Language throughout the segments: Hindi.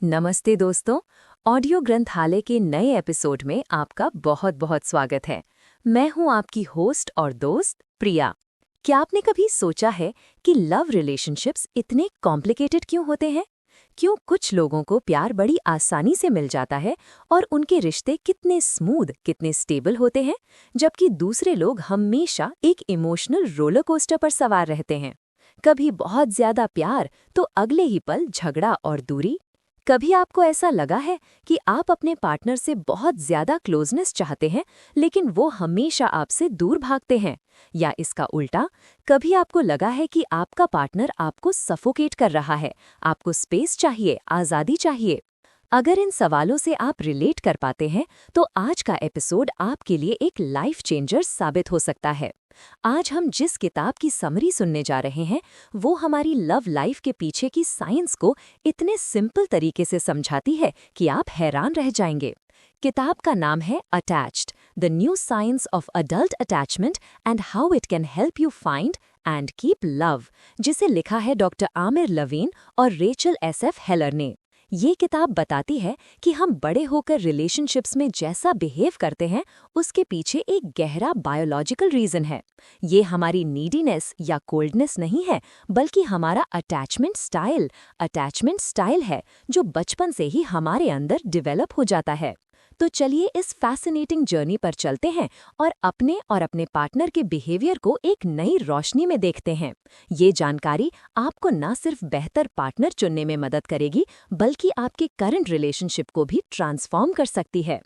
नमस्ते दोस्तों। ऑडियो ग्रंथालय के नए एपिसोड में आपका बहुत बहुत स्वागत है। मैं हूं आपकी होस्ट और दोस्त प्रिया। क्या आपने कभी सोचा है कि लव रिलेशनशिप्स इतने कॉम्प्लिकेटेड क्यों होते हैं? क्यों कुछ लोगों को प्यार बड़ी आसानी से मिल जाता है और उनके रिश्ते कितने स्मूथ, कितने स्टेबल होते हैं, जबकि दूसरे लोग हमेशा एक इमोशनल रोलर कोस्टर पर सवार रहते हैं? कभी बहुत ज्यादा प्यार तो अगले ही पल झगड़ा और दूरी। कभी आपको ऐसा लगा है कि आप अपने पार्टनर से बहुत ज्यादा क्लोजनेस चाहते हैं, लेकिन वो हमेशा आपसे दूर भागते हैं? या इसका उल्टा, कभी आपको लगा है कि आपका पार्टनर आपको सफोकेट कर रहा है, आपको स्पेस चाहिए, आज़ादी चाहिए? अगर इन सवालों से आप रिलेट कर पाते हैं, तो आज का एपिसोड आपके लिए एक लाइफ चेंजर साबित हो सकता है। आज हम जिस किताब की समरी सुनने जा रहे हैं, वो हमारी लव लाइफ के पीछे की साइंस को इतने सिंपल तरीके से समझाती है कि आप हैरान रह जाएंगे। किताब का नाम है attached, the new science of adult attachment and how it can help you find and keep love, जिसे लिखा है डॉक्टर आमिर लवीन और रेचल एस.एफ. हेलर ने। ये किताब बताती है कि हम बड़े होकर रिलेशनशिप्स में जैसा बिहेव करते हैं, उसके पीछे एक गहरा बायोलॉजिकल रीजन है। ये हमारी नीडीनेस या कोल्डनेस नहीं है, बल्कि हमारा अटैचमेंट स्टाइल है, जो बचपन से ही हमारे अंदर डेवलप हो जाता है। तो चलिए इस फैसिनेटिंग जर्नी पर चलते हैं और अपने पार्टनर के बिहेवियर को एक नई रोशनी में देखते हैं। ये जानकारी आपको न सिर्फ बेहतर पार्टनर चुनने में मदद करेगी, बल्कि आपके करंट रिलेशनशिप को भी ट्रांसफॉर्म कर सकती है।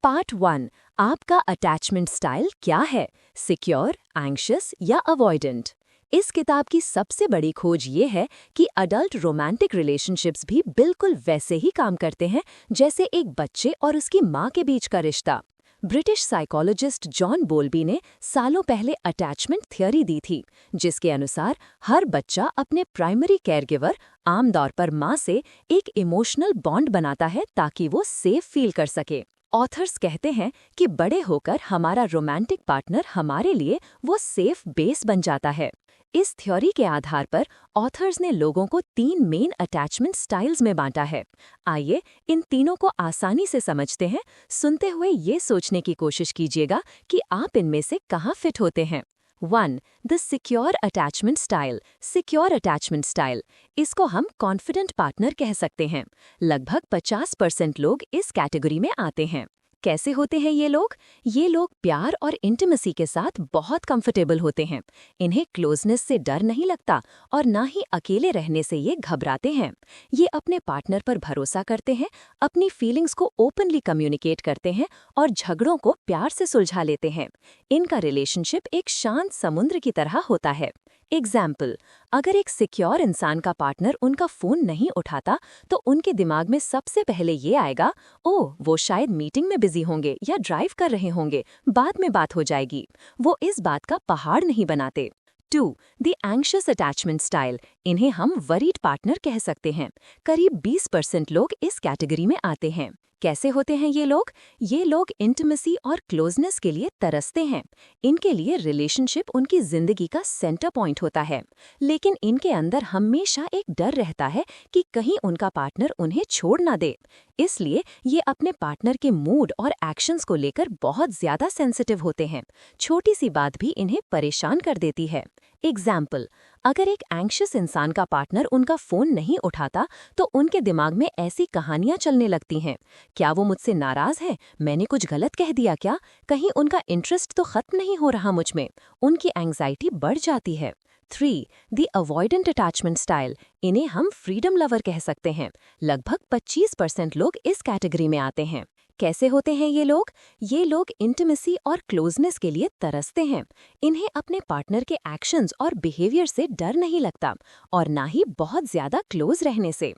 पार्ट 1, आपका अटैचमेंट स्टाइल क्या है? सिक्योर, एंग्शियस या अवॉइडेंट? इस किताब की सबसे बड़ी खोज ये है कि अडल्ट रोमांटिक रिलेशनशिप्स भी बिल्कुल वैसे ही काम करते हैं जैसे एक बच्चे और उसकी माँ के बीच का रिश्ता। ब्रिटिश साइकोलॉजिस्ट जॉन बोल्बी ने सालों पहले अटैचमेंट थ्योरी दी थी, जिसके अनुसार हर बच्चा अपने प्राइमरी केयरगिवर, आमतौर पर माँ से, एक इमोशनल बॉन्ड बनाता है ताकि वो सेफ फील कर सके। ऑथर्स कहते हैं कि बड़े होकर हमारा रोमांटिक पार्टनर हमारे लिए वो सेफ बेस बन जाता है। इस थ्योरी के आधार पर ऑथर्स ने लोगों को 3 मेन अटैचमेंट स्टाइल्स में बांटा है। आइए इन तीनों को आसानी से समझते हैं। सुनते हुए ये सोचने की कोशिश कीजिएगा कि आप इनमें से कहाँ फिट होते हैं। 1. The secure attachment style. Secure attachment style, इसको हम कॉन्फिडेंट पार्टनर कह सकते हैं। लगभग 50% लोग इस कैटेगरी में आते हैं। कैसे होते हैं ये लोग? ये लोग प्यार और इंटीमेसी के साथ बहुत कंफर्टेबल होते हैं। इन्हें क्लोजनेस से डर नहीं लगता और ना ही अकेले रहने से ये घबराते हैं। ये अपने पार्टनर पर भरोसा करते हैं, अपनी फीलिंग्स को ओपनली कम्युनिकेट करते हैं और झगड़ों को प्यार से सुलझा लेते हैं। इनका रिलेशनशिप एक शांत समुद्र की तरह होता है। एग्जाम्पल, अगर एक सिक्योर इंसान का पार्टनर उनका फोन नहीं उठाता, तो उनके दिमाग में सबसे पहले ये आएगा, ओह वो शायद मीटिंग में बिजी होंगे या ड्राइव कर रहे होंगे, बाद में बात हो जाएगी। वो इस बात का पहाड़ नहीं बनाते। 2. The anxious attachment style. इन्हें हम वरीड पार्टनर कह सकते हैं। करीब 20% लोग इस कैटेगरी में आते हैं। कैसे होते हैं ये लोग? ये लोग इंटीमेसी और क्लोजनेस के लिए तरसते हैं। इनके लिए रिलेशनशिप उनकी जिंदगी का सेंटर पॉइंट होता है, लेकिन इनके अंदर हमेशा एक डर रहता है कि कहीं उनका पार्टनर उन्हें छोड़ ना दे। इसलिए ये अपने पार्टनर के मूड और एक्शंस को लेकर बहुत ज्यादा सेंसिटिव होते हैं। छोटी सी बात भी इन्हें परेशान कर देती है। एग्जाम्पल, अगर एक एंग्शियस इंसान का पार्टनर उनका फोन नहीं उठाता, तो उनके दिमाग में ऐसी कहानियां चलने लगती हैं। क्या वो मुझसे नाराज है? मैंने कुछ गलत कह दिया क्या? कहीं उनका इंटरेस्ट तो खत्म नहीं हो रहा मुझ में? उनकी एंग्जाइटी बढ़ जाती है। 3. The avoidant attachment style. इन्हें हम फ्रीडम लवर कह सकते हैं। लगभग 25% लोग इस कैटेगरी में आते हैं। कैसे होते हैं ये लोग? ये लोग इंटीमेसी और क्लोजनेस के लिए तरसते हैं। इन्हें अपने पार्टनर के एक्शंस और बिहेवियर से डर नहीं लगता और ना ही बहुत ज्यादा क्लोज रहने से।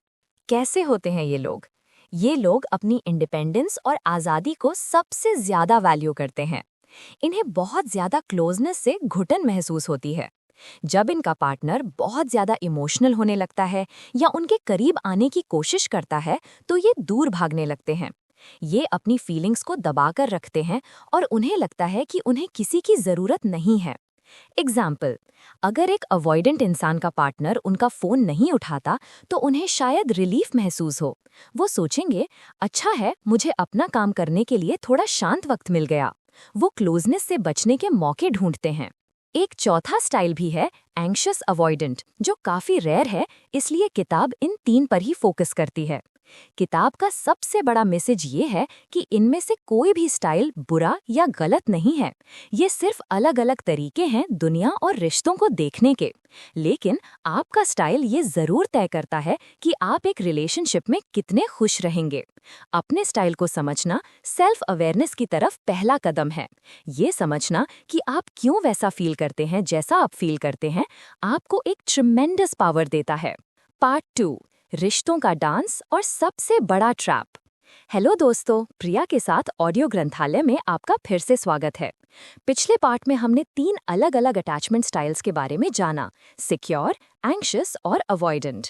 कैसे होते हैं ये लोग? ये लोग अपनी इंडिपेंडेंस और आज़ादी को सबसे ज्यादा वैल्यू करते हैं। इन्हें बहुत ज्यादा क्लोजनेस से घुटन महसूस होती है। जब इनका पार्टनर बहुत ज्यादा इमोशनल होने लगता है या उनके करीब आने की कोशिश करता है, तो ये दूर भागने लगते हैं। ये अपनी फीलिंग्स को दबाकर रखते हैं और उन्हें लगता है कि उन्हें किसी की जरूरत नहीं है। एग्जाम्पल, अगर एक अवॉइडेंट इंसान का पार्टनर उनका फोन नहीं उठाता तो उन्हें शायद रिलीफ महसूस हो। वो सोचेंगे, अच्छा है मुझे अपना काम करने के लिए थोड़ा शांत वक्त मिल गया। वो क्लोजनेस से बचने के मौके ढूंढते हैं। एक चौथा स्टाइल भी है एंग्शियस अवॉइडेंट, जो काफी रेयर है, इसलिए किताब इन 3 पर ही फोकस करती है। किताब का सबसे बड़ा मैसेज ये है कि इनमें से कोई भी स्टाइल बुरा या गलत नहीं है। ये सिर्फ अलग अलग तरीके हैं दुनिया और रिश्तों को देखने के। लेकिन आपका स्टाइल ये जरूर तय करता है कि आप एक रिलेशनशिप में कितने खुश रहेंगे। अपने स्टाइल को समझना सेल्फ अवेयरनेस की तरफ पहला कदम है। ये समझना कि आप क्यों वैसा फील करते हैं जैसा आप फील करते हैं, आपको एक ट्रिमेंडस पावर देता है। पार्ट 2, रिश्तों का डांस और सबसे बड़ा ट्रैप। हेलो दोस्तों, प्रिया के साथ ऑडियो ग्रंथालय में आपका फिर से स्वागत है। पिछले पार्ट में हमने 3 अलग अलग अटैचमेंट स्टाइल्स के बारे में जाना, सिक्योर, एंग्शियस और अवॉइडेंट।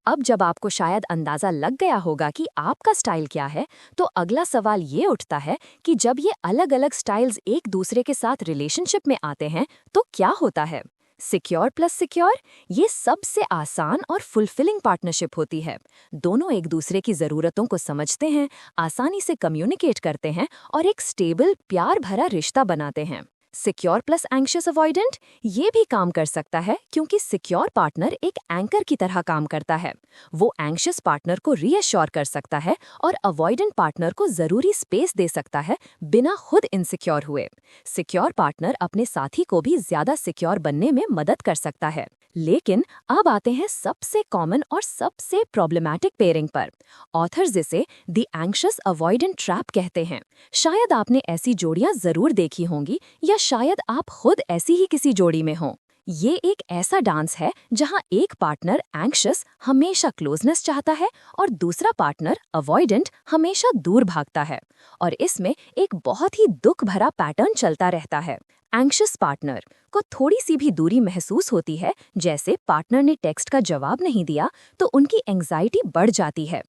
अब जब आपको शायद अंदाजा लग गया होगा कि आपका स्टाइल क्या है, तो अगला सवाल ये उठता है कि जब ये अलग अलग स्टाइल्स एक दूसरे के साथ रिलेशनशिप में आते हैं तो क्या होता है। सिक्योर प्लस सिक्योर, ये सबसे आसान और फुलफिलिंग पार्टनरशिप होती है। दोनों एक दूसरे की ज़रूरतों को समझते हैं, आसानी से कम्युनिकेट करते हैं और एक स्टेबल प्यार भरा रिश्ता बनाते हैं। सिक्योर प्लस एंग्शियस अवॉइडेंट, ये भी काम कर सकता है क्योंकि सिक्योर पार्टनर एक एंकर की तरह काम करता है। वो एंग्शियस पार्टनर को रीअश्योर कर सकता है और अवॉइडेंट पार्टनर को जरूरी स्पेस दे सकता है बिना खुद इनसिक्योर हुए। सिक्योर पार्टनर अपने साथी को भी ज्यादा सिक्योर बनने में मदद कर सकता है। लेकिन अब आते हैं सबसे कॉमन और सबसे प्रॉब्लमैटिक पेयरिंग पर। ऑथर्स इसे द एंग्शियस अवॉइडेंट ट्रैप कहते हैं। शायद आपने ऐसी जोड़ियां जरूर देखी होंगी या शायद आप खुद ऐसी ही किसी जोड़ी में हों। ये एक ऐसा डांस है जहां एक पार्टनर एंग्शियस हमेशा क्लोजनेस चाहता है और दूसरा पार्टनर अवॉइडेंट हमेशा दूर भागता है। और इसमें एक बहुत ही दुख भरा पैटर्न चलता रहता है। एंग्शियस पार्टनर को थोड़ी सी भी दूरी महसूस होती है, जैसे पार्टनर ने टेक्स्ट का जवाब नहीं दिया, तो उनकी एंग्जाइटी बढ़ जाती है।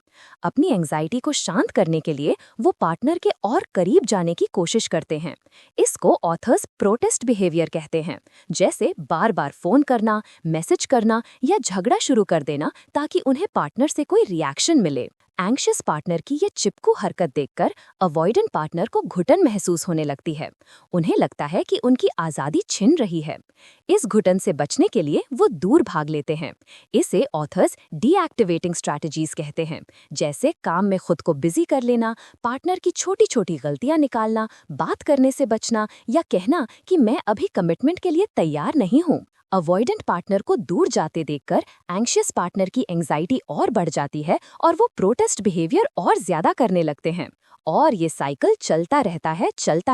अपनी एंग्जाइटी को शांत करने के लिए वो पार्टनर के और करीब जाने की कोशिश करते हैं। इसको ऑथर्स प्रोटेस्ट बिहेवियर कहते हैं, जैसे बार बार फोन करना, मैसेज करना या झगड़ा शुरू कर देना ताकि उन्हें पार्टनर से कोई रिएक्शन मिले। एंग्शियस पार्टनर की ये चिपकू हरकत देखकर अवॉइडेंट पार्टनर को घुटन महसूस होने लगती है। उन्हें लगता है कि उनकी आज़ादी छिन रही है। इस घुटन से बचने के लिए वो दूर भाग लेते हैं। इसे ऑथर्स डीएक्टिवेटिंग स्ट्रैटेजीज कहते हैं, जैसे काम में खुद को बिजी कर लेना, पार्टनर की छोटी छोटी गलतियां निकालना, बात करने से बचना या कहना कि मैं अभी कमिटमेंट के लिए तैयार नहीं हूँ। अवॉइडेंट पार्टनर को दूर जाते देखकर एंग्शियस पार्टनर की एंग्जाइटी और बढ़ जाती है और वो प्रोटेस्ट बिहेवियर और ज्यादा करने लगते हैं। और ये साइकिल चलता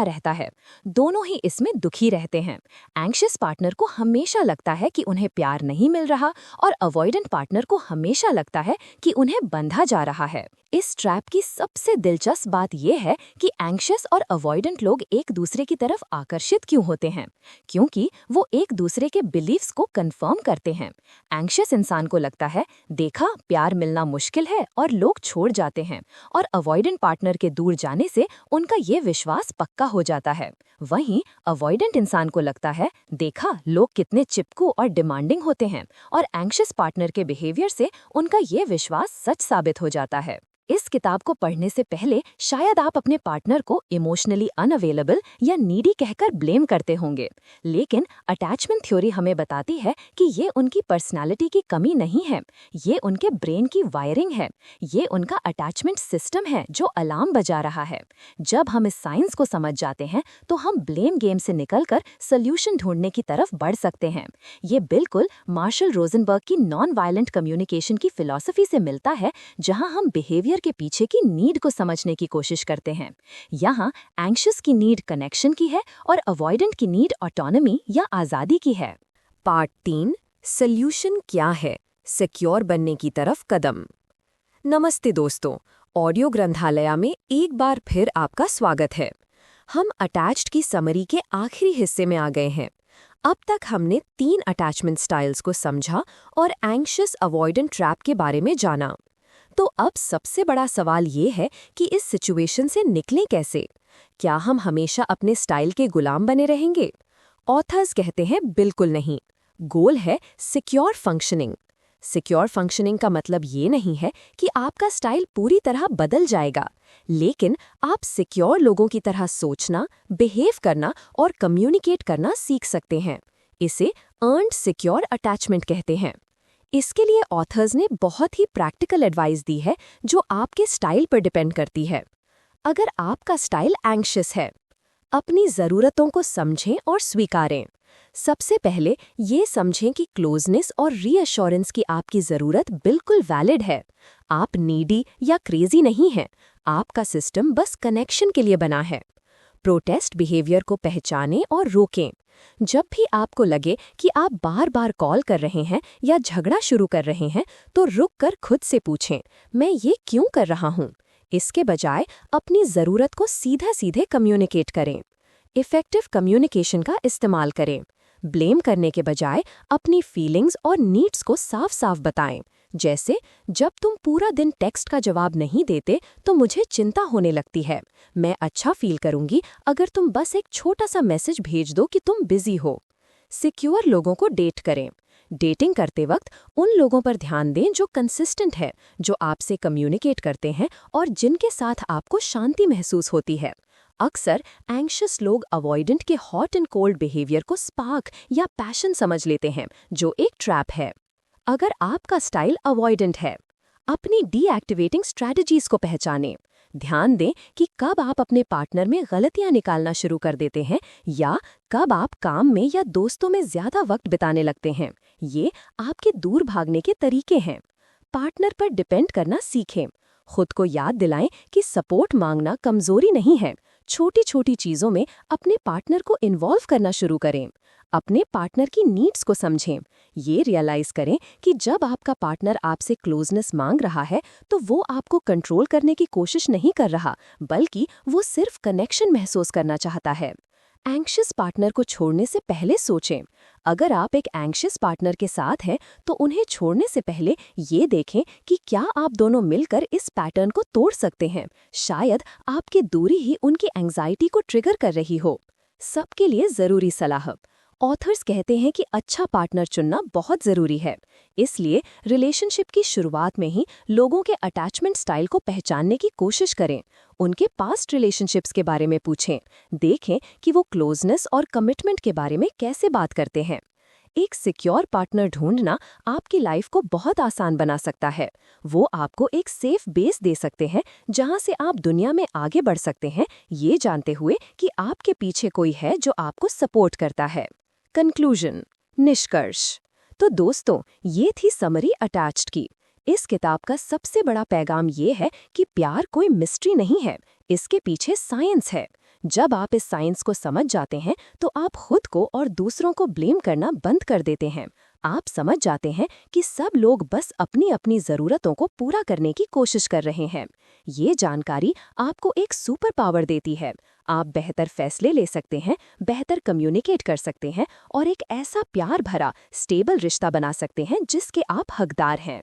रहता है। दोनों ही इसमें दुखी रहते हैं। एंग्शियस पार्टनर को हमेशा लगता है कि उन्हें प्यार नहीं मिल रहा और अवॉइडेंट पार्टनर को हमेशा लगता है कि उन्हें बंधा जा रहा है। इस ट्रैप की सबसे दिलचस्प बात यह है कि एंग्शियस और अवॉइडेंट लोग एक दूसरे की तरफ आकर्षित क्यों होते हैं, क्योंकि वो एक दूसरे के बिलीव्स को कंफर्म करते हैं। एंग्शियस इंसान को लगता है, देखा, प्यार मिलना मुश्किल है और लोग छोड़ जाते हैं, और अवॉइडेंट पार्टनर के दूर जाने से उनका ये विश्वास पक्का हो जाता है। वहीं अवॉइडेंट इंसान को लगता है, देखा, लोग कितने चिपकू और डिमांडिंग होते हैं, और एंग्शियस पार्टनर के बिहेवियर से उनका ये विश्वास सच साबित हो जाता है। इस किताब को पढ़ने से पहले शायद आप अपने पार्टनर को इमोशनली अनअवेलेबल या नीडी कहकर ब्लेम करते होंगे, लेकिन अटैचमेंट थ्योरी हमें बताती है कि ये उनकी पर्सनालिटी की कमी नहीं है, ये उनके ब्रेन की वायरिंग है, ये उनका अटैचमेंट सिस्टम है जो अलार्म बजा रहा है। जब हम इस साइंस को समझ जाते हैं तो हम ब्लेम गेम से निकलकर सोल्यूशन ढूंढने की तरफ बढ़ सकते हैं। ये बिल्कुल मार्शल रोजनबर्ग की नॉन वायलेंट कम्युनिकेशन की फिलॉसफी से मिलता है, जहां हम बिहेवियर के पीछे की नीड को समझने की कोशिश करते हैं। यहाँ एंग्शियस की नीड कनेक्शन की है और अवॉइडेंट की नीड ऑटोनॉमी या आज़ादी की है। पार्ट 3, सॉल्यूशन क्या है, सिक्योर बनने की तरफ कदम। नमस्ते दोस्तों, ऑडियो ग्रंथालय में एक बार फिर आपका स्वागत है। हम अटैच्ड की समरी के आखिरी हिस्से में आ गए हैं। अब तक हमने 3 अटैचमेंट स्टाइल्स को समझा और एंग्शियस अवॉइडेंट ट्रैप के बारे में जाना। तो अब सबसे बड़ा सवाल ये है कि इस सिचुएशन से निकलें कैसे? क्या हम हमेशा अपने स्टाइल के गुलाम बने रहेंगे? ऑथर्स कहते हैं बिल्कुल नहीं। गोल है सिक्योर फंक्शनिंग। सिक्योर फंक्शनिंग का मतलब ये नहीं है कि आपका स्टाइल पूरी तरह बदल जाएगा, लेकिन आप सिक्योर लोगों की तरह सोचना, बिहेव करना और कम्युनिकेट करना सीख सकते हैं। इसे अर्न्ड सिक्योर अटैचमेंट कहते हैं। इसके लिए ऑथर्स ने बहुत ही प्रैक्टिकल एडवाइस दी है जो आपके स्टाइल पर डिपेंड करती है। अगर आपका स्टाइल एंग्शियस है, अपनी ज़रूरतों को समझें और स्वीकारें। सबसे पहले ये समझें कि क्लोजनेस और रीअश्योरेंस की आपकी ज़रूरत बिल्कुल वैलिड है। आप नीडी या क्रेजी नहीं हैं, आपका सिस्टम बस कनेक्शन के लिए बना है। प्रोटेस्ट बिहेवियर को पहचानें और रोकें। जब भी आपको लगे कि आप बार बार कॉल कर रहे हैं या झगड़ा शुरू कर रहे हैं, तो रुक कर खुद से पूछें, मैं ये क्यों कर रहा हूँ? इसके बजाय अपनी ज़रूरत को सीधा सीधे कम्युनिकेट करें। इफ़ेक्टिव कम्युनिकेशन का इस्तेमाल करें। ब्लेम करने के बजाय अपनी फीलिंग्स और नीड्स को साफ साफ बताएं। जैसे, जब तुम पूरा दिन टेक्स्ट का जवाब नहीं देते तो मुझे चिंता होने लगती है। मैं अच्छा फील करूंगी अगर तुम बस एक छोटा सा मैसेज भेज दो कि तुम बिजी हो। सिक्योर लोगों को डेट करें। डेटिंग करते वक्त उन लोगों पर ध्यान दें जो कंसिस्टेंट है, जो आपसे कम्युनिकेट करते हैं और जिनके साथ आपको शांति महसूस होती है। अक्सर एंग्शियस लोग अवॉइडेंट के हॉट एंड कोल्ड बिहेवियर को स्पार्क या पैशन समझ लेते हैं, जो एक ट्रैप है। अगर आपका स्टाइल अवॉइडेंट है, अपनी डीएक्टिवेटिंग स्ट्रैटेजीज को पहचानें। ध्यान दें कि कब आप अपने पार्टनर में गलतियां निकालना शुरू कर देते हैं या कब आप काम में या दोस्तों में ज्यादा वक्त बिताने लगते हैं। ये आपके दूर भागने के तरीके हैं। पार्टनर पर डिपेंड करना सीखें। खुद को याद दिलाएं कि सपोर्ट मांगना कमजोरी नहीं है। छोटी छोटी चीजों में अपने पार्टनर को इन्वॉल्व करना शुरू करें। अपने पार्टनर की नीड्स को समझें। ये रियलाइज करें कि जब आपका पार्टनर आपसे क्लोजनेस मांग रहा है तो वो आपको कंट्रोल करने की कोशिश नहीं कर रहा, बल्कि वो सिर्फ कनेक्शन महसूस करना चाहता है। एंग्शियस पार्टनर को छोड़ने से पहले सोचें। अगर आप एक एंग्शियस पार्टनर के साथ हैं तो उन्हें छोड़ने से पहले ये देखें कि क्या आप दोनों मिलकर इस पैटर्न को तोड़ सकते हैं। शायद आपकी दूरी ही उनकी एंग्जाइटी को ट्रिगर कर रही हो। सबके लिए ज़रूरी सलाह। ऑथर्स कहते हैं कि अच्छा पार्टनर चुनना बहुत ज़रूरी है। इसलिए रिलेशनशिप की शुरुआत में ही लोगों के अटैचमेंट स्टाइल को पहचानने की कोशिश करें। उनके पास्ट रिलेशनशिप्स के बारे में पूछें। देखें कि वो क्लोजनेस और कमिटमेंट के बारे में कैसे बात करते हैं। एक सिक्योर पार्टनर ढूंढना आपकी लाइफ को बहुत आसान बना सकता है। वो आपको एक सेफ बेस दे सकते हैं जहां से आप दुनिया में आगे बढ़ सकते हैं, ये जानते हुए कि आपके पीछे कोई है जो आपको सपोर्ट करता है। कंक्लूजन, निष्कर्ष। तो दोस्तों, ये थी समरी अटैच्ड की। इस किताब का सबसे बड़ा पैगाम ये है कि प्यार कोई मिस्ट्री नहीं है, इसके पीछे साइंस है। जब आप इस साइंस को समझ जाते हैं तो आप खुद को और दूसरों को ब्लेम करना बंद कर देते हैं। आप समझ जाते हैं कि सब लोग बस अपनी अपनी ज़रूरतों को पूरा करने की कोशिश कर रहे हैं। ये जानकारी आपको एक सुपर पावर देती है। आप बेहतर फैसले ले सकते हैं, बेहतर कम्युनिकेट कर सकते हैं और एक ऐसा प्यार भरा, स्टेबल रिश्ता बना सकते हैं जिसके आप हकदार हैं।